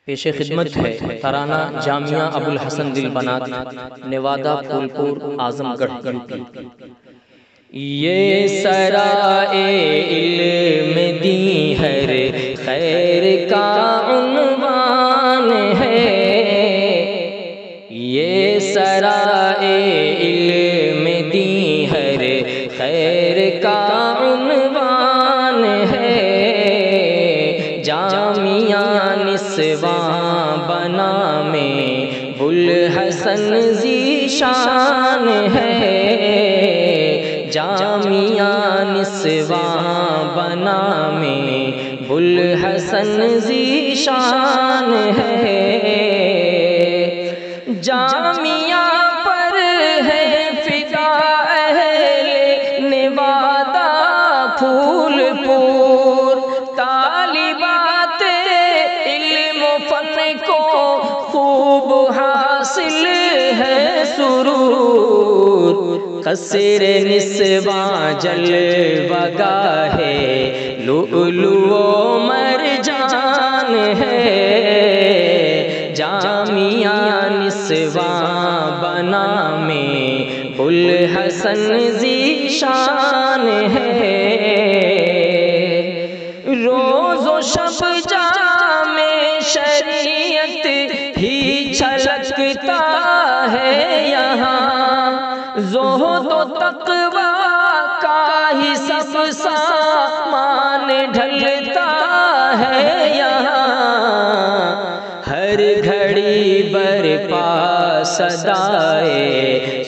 پیش خدمت ہے ترانہ جامعہ ابو الحسن دل بنات نوادہ پھولپور اعظم گڑھ یوپی۔ یہ سرائے علم دی ہر خیر کا عنوان ہے، یہ سرائے علم دی ہر خیر کا عنوان ہے، جامعہ نسواں بنا میں بوالحسن ذیشان ہے، جامعہ نسواں بنا میں بوالحسن ذیشان ہے، جامعہ پر ہے فدا اہل نوادہ پھولپور، طالبات علم و فن کو خوب حاصل ہے سرور، قصر نسواں جلوہ گاہ لؤلؤ و مرجان ہے، جامعہ نسواں بنا میں بوالحسن ذیشان ہے، روز و شب جامع شریعت ہی چھلکتا ہے یہاں، زہد و تقوی کا ہی سب سامان ڈھلتا ہے یہاں، ہر گھڑی برپا صدائے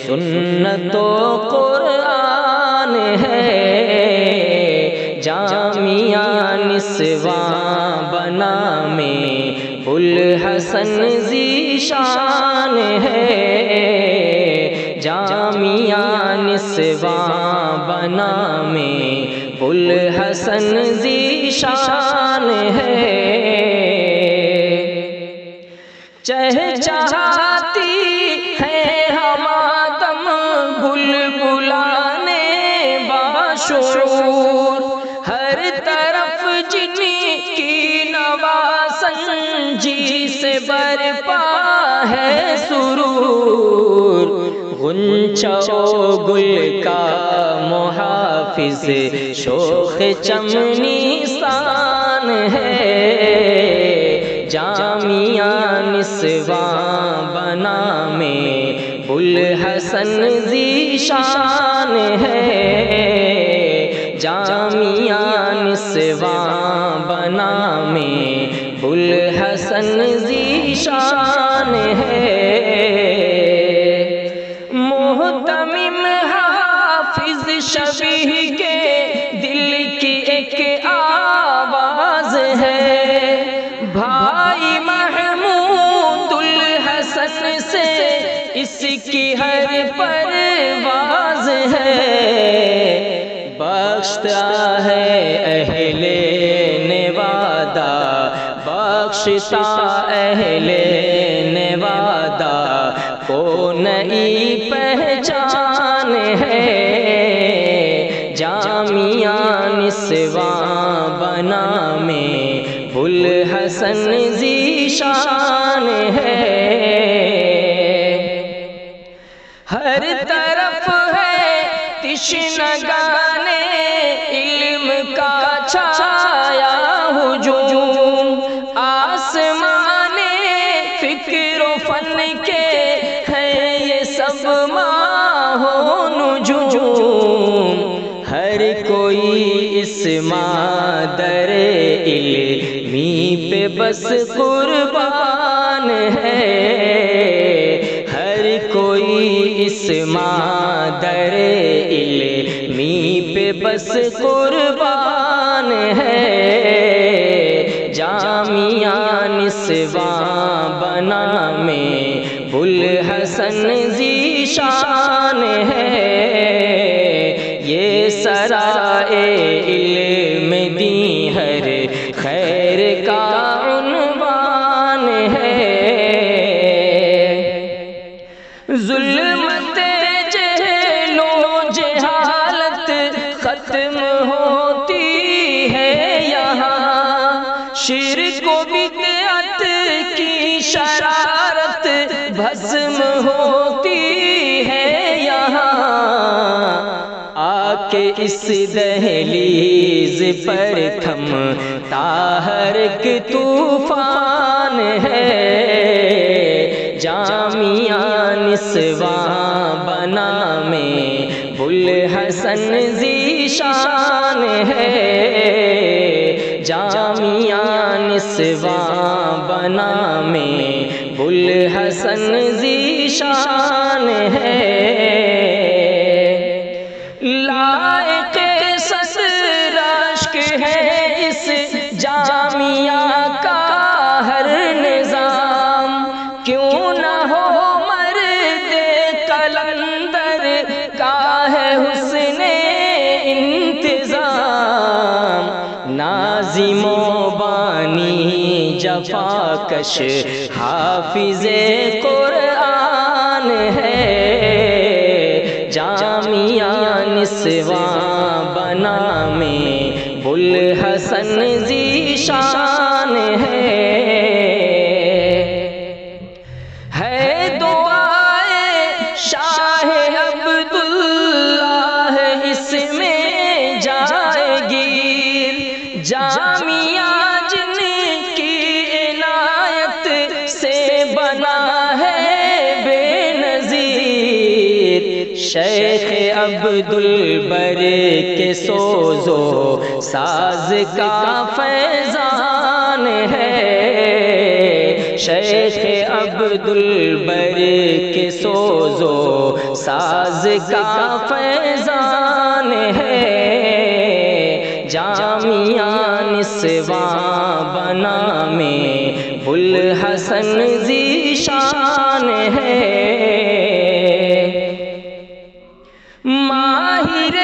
سنت و قرآن ہے، جامعہ نسواں بنا میں بوالحسن ذیشان ہے، جامعہ نسواں بنا میں بوالحسن ذیشان ہے، چہچہاتی ہے ہمادم بلبلانے باشعور، ہر طرف جن کی نواسنجی سے برپا ہے سرور، غنچہ و گل کا محافظ شوخ چمنیستان ہے، جامعہ نسواں بنا میں بوالحسن ذیشان ہے، جامعہ نسواں بنا میں بوالحسن ذیشان ہے، محتمم حافظ شبیہ کے دل کی ایک آواز ہے، بھائی محمود الحسن سے اس کی ہر پرواز ہے، بخشتا ہے اہل نوادہ، بخشتا اہل نوادہ کو نئی پہچان ہے، جامعہ نسواں بنا میں بوالحسن ذیشان ہے، ہر طرف ہے تشنگان علم کا چھایا ہجوم، آسمان فکر و فن کے ہیں یہ سب ماہ و نجوم، ہر کوئی اس مادر علمی پہ بس قربان ہے، ہر کوئی اس مادر علمی پہ بس قربان ہے، جامعہ نسواں بنا میں بوالحسن ذیشان ہے، یہ سرائے علم دی ہر خیر کا عنوان ہے، ظلمت جہل و جہالت ختم ہوتی ہے یہاں، شرک و بدعت بھسم ہوتی ہے یہاں آ کے اس دہلیز پر تھمتا ہر ایک طوفان ہے جامعہ نسواں بنا میں بوالحسن ذیشان ہے جامعہ نسواں بنا میں بوالحسن ذیشان ہے لائق صدر اشک ہے اس جامعہ کا ہر نظام کیوں نہ ہو مرد قلندر کا ہے حسن انتظام ناظم و بانی جفاکش حافظ قرآن ہے جامعہ نسواں بنا میں بوالحسن ذیشان ہے دعائے شاہ عبداللہ اس میں جائے گی جامعہ جن کی عنایت سے بنا ہے بے نظیر شیخ عبدالبر کے سوز و ساز کا فیضان ہے شیخ عبدالبر کے سوز و ساز کا فیضان ہے جامعہ نسواں بنا میں بوالحسن ذیشان ہے ماہر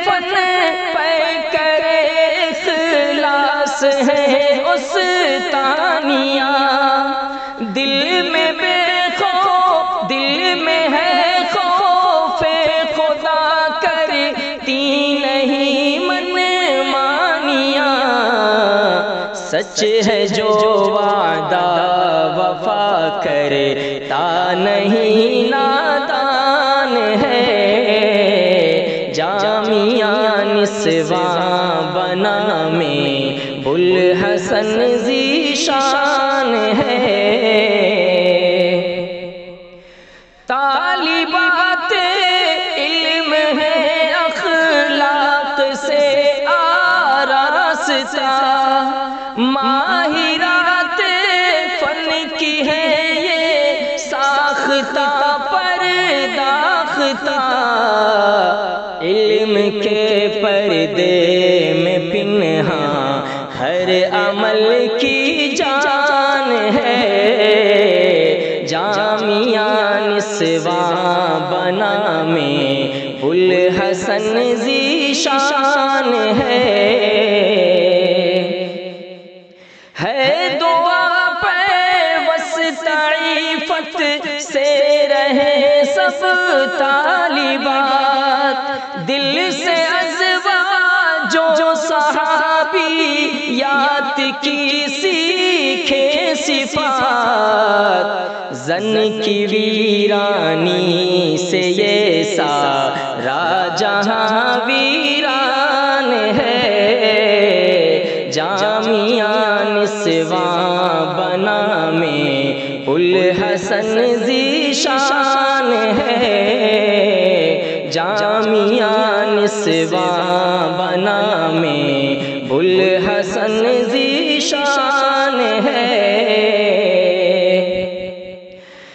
فن پیکر اخلاص ہے استانیہ دل میں بے خوف دل میں ہے خوف خدا کرتی نہیں من مانیاں سچ ہے جو وعدہ وفا کرتا نہیں نادان ہے جامعہ نسواں بنا میں بوالحسن ذیشان ہے طالبات علم ہے اخلاق سے آراستہ ماہرات فن کی ہے یہ ساختہ پرداختہ علم کے پردے میں پنہاں ہر عمل کی جان ہے جامعہ نسواں بنا میں بوالحسن ذیشان ہے دعا پہ وسطیفت سے رہے سب طالبات دل سے ازواج جو صحابی یاد کی سیکھے صفات زن کی ویرانی سے یہ سارا جہاں ویران ہے جامعہ نسواں بنا میں بوالحسن ذیشان ہے جامعہ نسواں بنا میں بوالحسن ذیشان ہے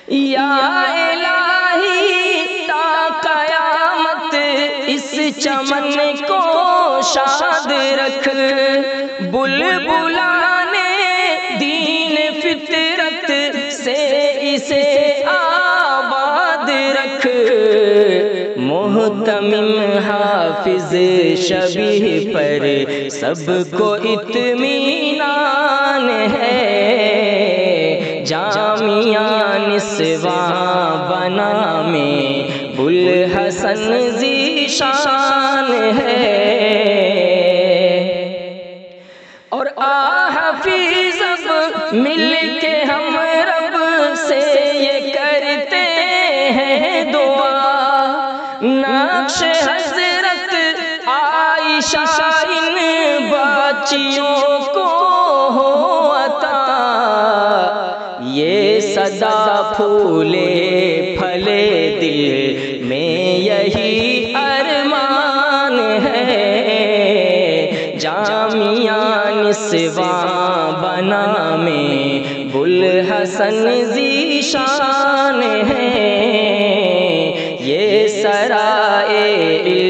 یا الہی تا قیامت اس چمن کو شاد رکھ بلبلان دین فطرت سے اسے آباد رکھ محتمم حافظ شبیہ پر سب کو اطمینان ہے جامعہ نسواں بنا میں بوالحسن ذیشان ہے اور حفیظ اب مل کے ہم رب سے یہ کرتے حضرت عائشہ ان بچیوں کو ہو عطا، یہ صدا پھولے پھلے دل میں یہی ارمان ہے، جامعہ نسواں بنا میں بوالحسن ذیشان ہے، یہ سرائے